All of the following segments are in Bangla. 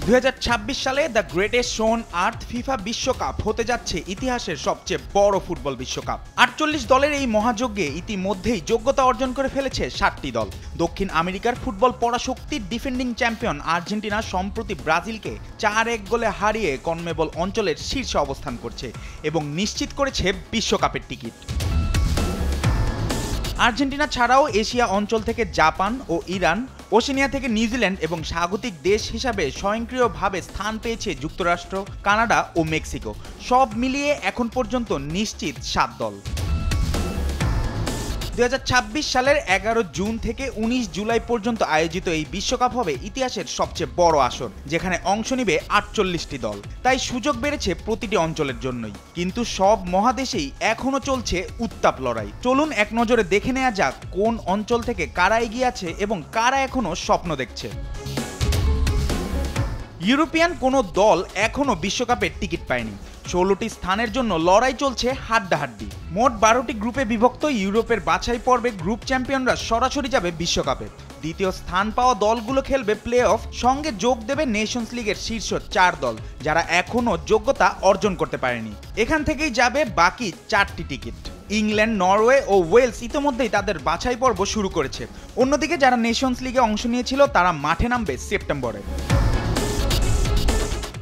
2026 সালে the greatest show on earth FIFA বিশ্বকাপ হতে যাচ্ছে ইতিহাসের সবচেয়ে বড় ফুটবল বিশ্বকাপ। 48 দলের এই মহাযজ্ঞে ইতিমধ্যেই যোগ্যতা অর্জন করে ফেলেছে 7টি দল। দক্ষিণ আমেরিকার ফুটবল পরাশক্তির ডিফেন্ডিং চ্যাম্পিয়ন আর্জেন্টিনা সম্প্রতি ব্রাজিলকে 4-1 গোলে হারিয়ে কনমেবল অঞ্চলের শীর্ষে অবস্থান করছে এবং নিশ্চিত করেছে বিশ্বকাপের টিকিট। আর্জেন্টিনা ছাড়াও এশিয়া অঞ্চল থেকে জাপান ও ইরান, ওশেনিয়া থেকে নিউজিল্যান্ড এবং স্বাগতিক দেশ হিসাবে স্বয়ংক্রিয়ভাবে স্থান পেয়েছে যুক্তরাষ্ট্র, কানাডা ও মেক্সিকো। সব মিলিয়ে এখন পর্যন্ত নিশ্চিত 7 দল। 2026 সালের 11 জুন থেকে 19 জুলাই পর্যন্ত আয়োজিত এই বিশ্বকাপ হবে ইতিহাসের সবচেয়ে বড় আসর, যেখানে অংশ নিবে 48টি দল। তাই সুযোগ বেড়েছে প্রতিটি অঞ্চলের জন্যই। কিন্তু সব মহাদেশেই এখনো চলছে উত্তাপ লড়াই। চলুন এক নজরে দেখে নেওয়া যাক কোন অঞ্চল থেকে কারা এগিয়ে আছে এবং কারা এখনো স্বপ্ন দেখছে। ইউরোপিয়ান কোনো দল এখনো বিশ্বকাপের টিকিট পায়নি। 16টি স্থানের জন্য লড়াই চলছে হাড্ডাহাড্ডি। মোট 12টি গ্রুপে বিভক্ত ইউরোপের বাছাই পর্বে গ্রুপ চ্যাম্পিয়নরা সরাসরি যাবে বিশ্বকাপে। দ্বিতীয় স্থান পাওয়া দলগুলো খেলবে প্লে অফ, সঙ্গে যোগ দেবে নেশনস লিগের শীর্ষ 4 দল যারা এখনো যোগ্যতা অর্জন করতে পারেনি। এখান থেকেই যাবে বাকি 4টি টিকিট। ইংল্যান্ড, নরওয়ে ও ওয়েলস ইতোমধ্যেই তাদের বাছাই পর্ব শুরু করেছে। অন্যদিকে যারা নেশনস লিগে অংশ নিয়েছিল তারা মাঠে নামবে সেপ্টেম্বরে।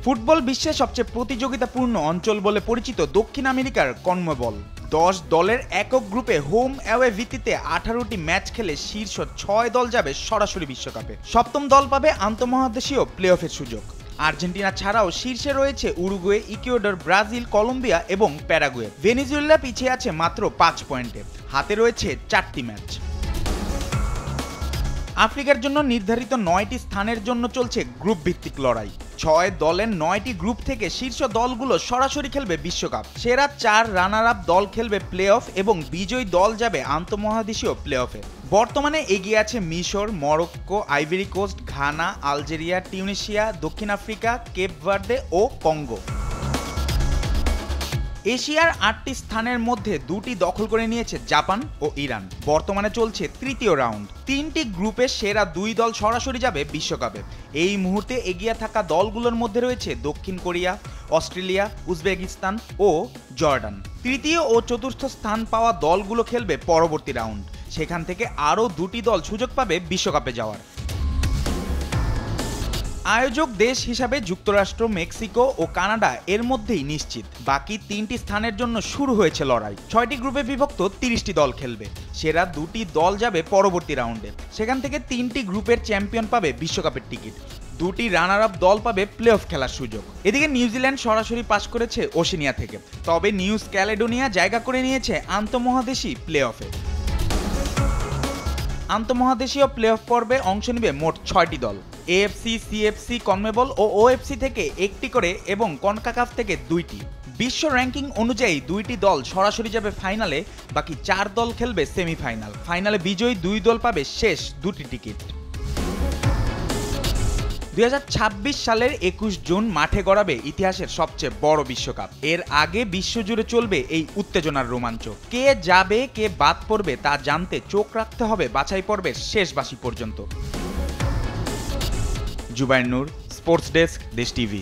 ফুটবল বিশ্বের সবচেয়ে প্রতিযোগিতাপূর্ণ অঞ্চল বলে পরিচিত দক্ষিণ আমেরিকার কনমেবল 10 দলের একক গ্রুপে হোম অ্যাওয়ে ভিত্তিতে 18টি ম্যাচ খেলে শীর্ষ 6 দল যাবে সরাসরি বিশ্বকাপে। সপ্তম দল পাবে আন্তঃমহাদেশীয় প্লে অফের সুযোগ। আর্জেন্টিনা ছাড়াও শীর্ষে রয়েছে উরুগুয়ে, ইকুয়েডর, ব্রাজিল, কলম্বিয়া এবং প্যারাগুয়ে। ভেনেজুয়েলা পিছিয়ে আছে মাত্র 5 পয়েন্টে। হাতে রয়েছে 4টি ম্যাচ। আফ্রিকার জন্য নির্ধারিত 9টি স্থানের জন্য চলছে গ্রুপ ভিত্তিক লড়াই। 6 দলের 9টি গ্রুপ থেকে শীর্ষ দলগুলো সরাসরি খেলবে বিশ্বকাপ। সেরা 4 রানার আপ দল খেলবে প্লে অফ এবং বিজয়ী দল যাবে আন্তঃমহাদেশীয় প্লে অফে। বর্তমানে এগিয়ে আছে মিশর, Morocco, Ivory Coast, Ghana, Algeria, Tunisia, দক্ষিণ আফ্রিকা, কেপ ভার্দে ও কঙ্গো। এশিয়ার 8টি স্থানের মধ্যে 2টি দখল করে নিয়েছে জাপান ও ইরান। বর্তমানে চলছে তৃতীয় রাউন্ড। 3টি গ্রুপে সেরা 2 দল সরাসরি যাবে বিশ্বকাপে। এই মুহূর্তে এগিয়ে থাকা দলগুলোর মধ্যে রয়েছে দক্ষিণ কোরিয়া, অস্ট্রেলিয়া, উজবেকিস্তান ও জর্ডান। তৃতীয় ও চতুর্থ স্থান পাওয়া দলগুলো খেলবে পরবর্তী রাউন্ড। সেখান থেকে আরও 2টি দল সুযোগ পাবে বিশ্বকাপে যাওয়ার। আয়োজক দেশ হিসাবে যুক্তরাষ্ট্র, মেক্সিকো ও কানাডা এর মধ্যেই নিশ্চিত। বাকি 3টি স্থানের জন্য শুরু হয়েছে লড়াই। 6টি গ্রুপে বিভক্ত 30টি দল খেলবে। সেরা 2টি দল যাবে পরবর্তী রাউন্ডে। সেখান থেকে 3টি গ্রুপের চ্যাম্পিয়ন পাবে বিশ্বকাপের টিকিট। 2টি রানার আপ দল পাবে প্লে অফ খেলার সুযোগ। এদিকে নিউজিল্যান্ড সরাসরি পাস করেছে ওশেনিয়া থেকে, তবে নিউ ক্যালেডোনিয়া জায়গা করে নিয়েছে আন্তঃমহাদেশী প্লে অফে। আন্তঃমহাদেশীয় প্লে অফ পর্বে অংশ নেবে মোট 6টি দল। এএফসি, সিএফসি, কনমেবল ও ওএফসি থেকে 1টি করে এবং কনকাকাফ থেকে 2টি। বিশ্ব র্যাঙ্কিং অনুযায়ী 2টি দল সরাসরি যাবে ফাইনালে, বাকি 4 দল খেলবে সেমিফাইনাল। ফাইনালে বিজয়ী 2 দল পাবে শেষ 2টি টিকিট। 2026 সালের 21 জুন মাঠে গড়াবে ইতিহাসের সবচেয়ে বড় বিশ্বকাপ। এর আগে বিশ্বজুড়ে চলবে এই উত্তেজনার রোমাঞ্চ। কে যাবে, কে বাদ পড়বে তা জানতে চোখ রাখতে হবে বাছাই পর্বের শেষ বাঁশি পর্যন্ত। জুবায়ের নূর, স্পোর্টস ডেস্ক, দেশ টিভি।